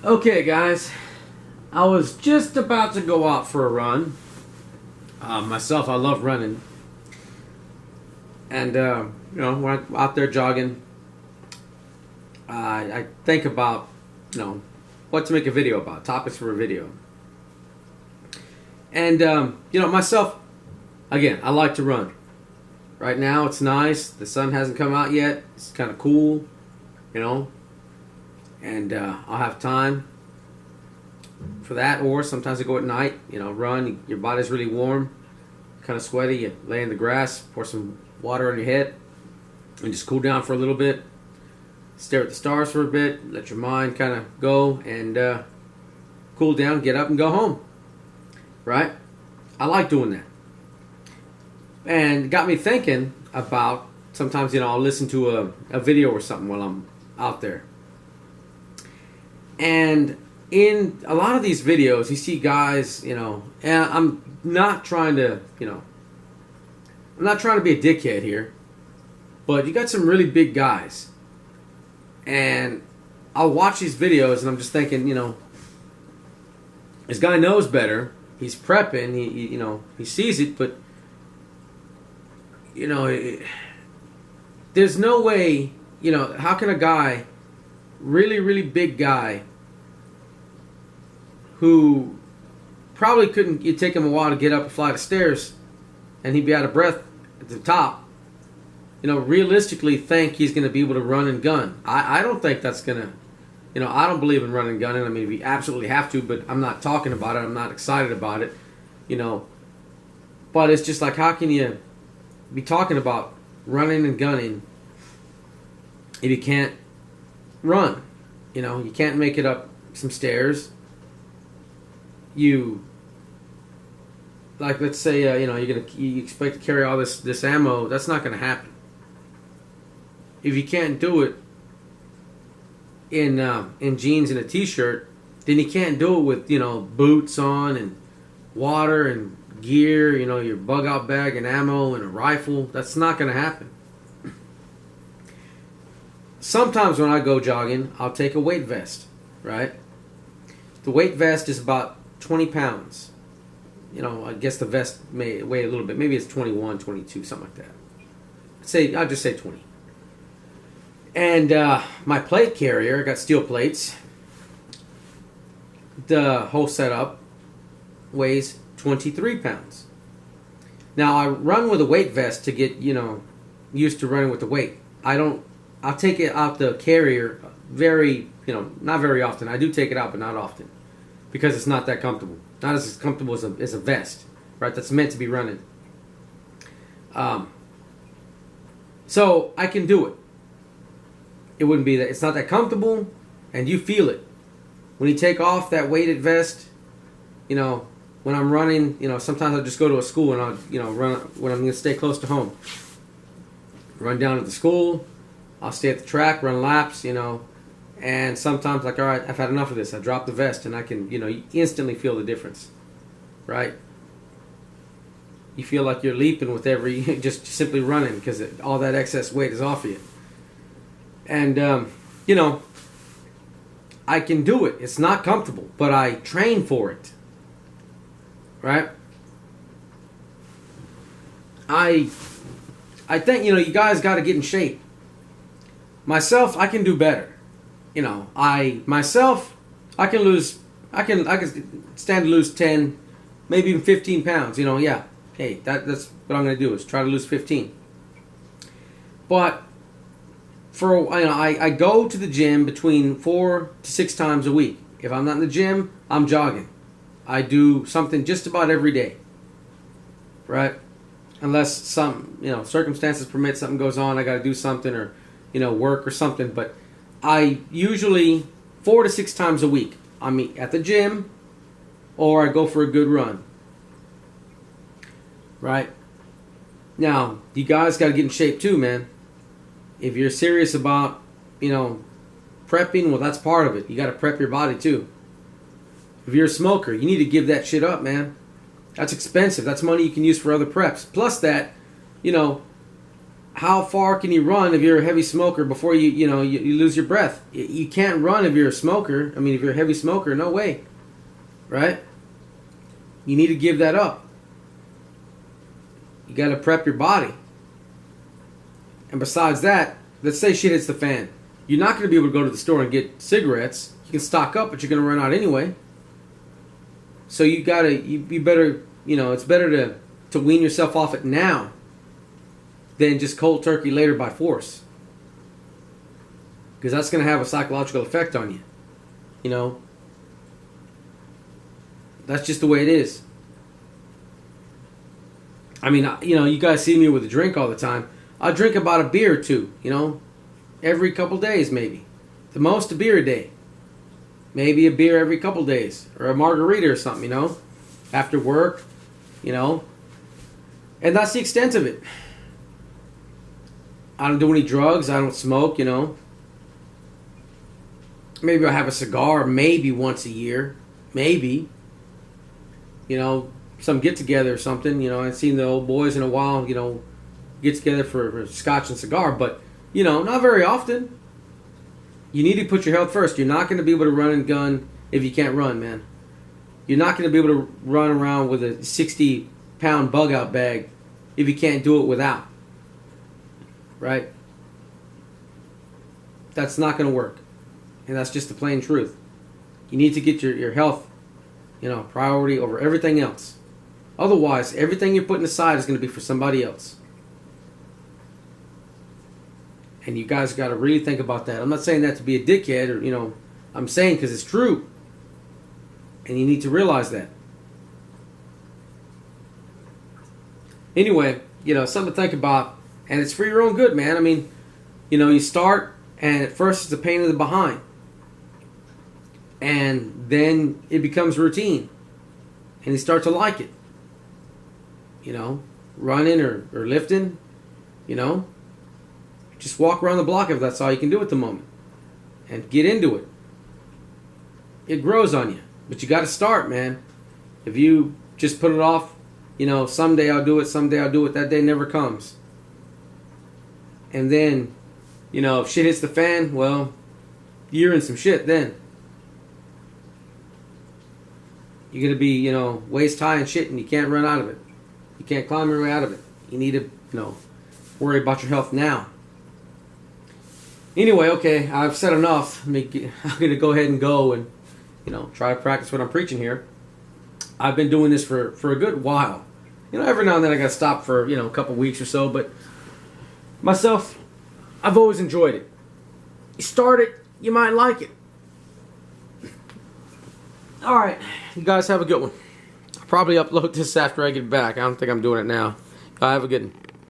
Okay, guys, I was just about to go out for a run. Myself, I love running. And, when I'm out there jogging, I think about, what to make a video about, topics for a video. And, myself, again, I like to run. Right now, it's nice. The sun hasn't come out yet. It's kind of cool, and I'll have time for that. Or sometimes I go at night, run. Your body's really warm, kind of sweaty. You lay in the grass, pour some water on your head, and just cool down for a little bit. Stare at the stars for a bit. Let your mind kind of go and cool down. Get up and go home. Right? I like doing that. And it got me thinking about, sometimes, I'll listen to a video or something while I'm out there. And in a lot of these videos, you see guys, and I'm not trying to, I'm not trying to be a dickhead here, but you got some really big guys. And I'll watch these videos and I'm just thinking, this guy knows better. He's prepping, he sees it, but there's no way, how can a guy, really big guy, who probably couldn't, it'd take him a while to get up a flight of stairs, and he'd be out of breath at the top, realistically think he's going to be able to run and gun. I don't think that's going to, I don't believe in running and gunning. I mean, we absolutely have to, but I'm not talking about it. I'm not excited about it, But it's just like, how can you be talking about running and gunning if you can't run? You can't make it up some stairs. You, like, let's say, you expect to carry all this ammo. That's not going to happen. If you can't do it in jeans and a t-shirt, then you can't do it with boots on and water and gear, your bug out bag and ammo and a rifle. That's not going to happen. Sometimes when I go jogging, I'll take a weight vest, right? The weight vest is about 20 pounds. I guess the vest may weigh a little bit. Maybe it's 21, 22, something like that. I'll just say 20. And my plate carrier, I got steel plates. The whole setup weighs 23 pounds. Now, I run with a weight vest to get, used to running with the weight. I'll take it out the carrier not very often. I do take it out, but not often. Because it's not that comfortable. Not as comfortable as a vest, right? That's meant to be running. So I can do it. It wouldn't be that. It's not that comfortable, and you feel it. When you take off that weighted vest, when I'm running, sometimes I'll just go to a school and I'll, run when I'm going to stay close to home. Run down to the school. I'll stay at the track, run laps, and sometimes, like, all right, I've had enough of this. I drop the vest and I can, you instantly feel the difference, right? You feel like you're leaping with every, just simply running because all that excess weight is off of you. And, I can do it. It's not comfortable, but I train for it. Right? I think, you guys got to get in shape. Myself, I can do better. I can stand to lose 10, maybe even 15 pounds. Yeah. Hey, that's what I'm going to do is try to lose 15. But I go to the gym between 4 to 6 times a week. If I'm not in the gym, I'm jogging. I do something just about every day. Right? Unless some, circumstances permit, something goes on, I got to do something or, work or something. But I usually 4 to 6 times a week, I'm at the gym or I go for a good run. Right? Now, you guys got to get in shape too, man. If you're serious about, prepping, well, that's part of it. You got to prep your body too. If you're a smoker, you need to give that shit up, man. That's expensive. That's money you can use for other preps. Plus that, how far can you run if you're a heavy smoker before you lose your breath? You can't run if you're a smoker. I mean, if you're a heavy smoker, no way. Right? You need to give that up. You got to prep your body. And besides that, let's say shit hits the fan. You're not going to be able to go to the store and get cigarettes. You can stock up, but you're going to run out anyway. So you better, it's better to wean yourself off it now than just cold turkey later by force. Because that's going to have a psychological effect on you. That's just the way it is. I mean, you guys see me with a drink all the time. I drink about a beer or two, every couple days maybe. The most a beer a day. Maybe a beer every couple days. Or a margarita or something, after work, And that's the extent of it. I don't do any drugs. I don't smoke, Maybe I'll have a cigar maybe once a year. Maybe. Some get together or something. I haven't seen the old boys in a while, get together for scotch and cigar. But, not very often. You need to put your health first. You're not going to be able to run and gun if you can't run, man. You're not going to be able to run around with a 60-pound bug-out bag if you can't do it without. Right? That's not going to work. And that's just the plain truth. You need to get your health, priority over everything else. Otherwise, everything you're putting aside is going to be for somebody else. And you guys got to really think about that. I'm not saying that to be a dickhead or, I'm saying because it's true. And you need to realize that. Anyway, something to think about. And it's for your own good, man. I mean, you start and at first it's a pain in the behind. And then it becomes routine. And you start to like it. Running or lifting, Just walk around the block if that's all you can do at the moment. And get into it. It grows on you. But you got to start, man. If you just put it off, someday I'll do it, that day never comes. And then, if shit hits the fan, well, you're in some shit then. You're going to be, waist high and shit and you can't run out of it. You can't climb your way out of it. You need to, worry about your health now. Anyway, okay, I've said enough. I'm going to go ahead and go and, try to practice what I'm preaching here. I've been doing this for a good while. Every now and then I got to stop for, a couple weeks or so. But myself, I've always enjoyed it. You start it, you might like it. All right, you guys have a good one. I'll probably upload this after I get back. I don't think I'm doing it now. Have a good one.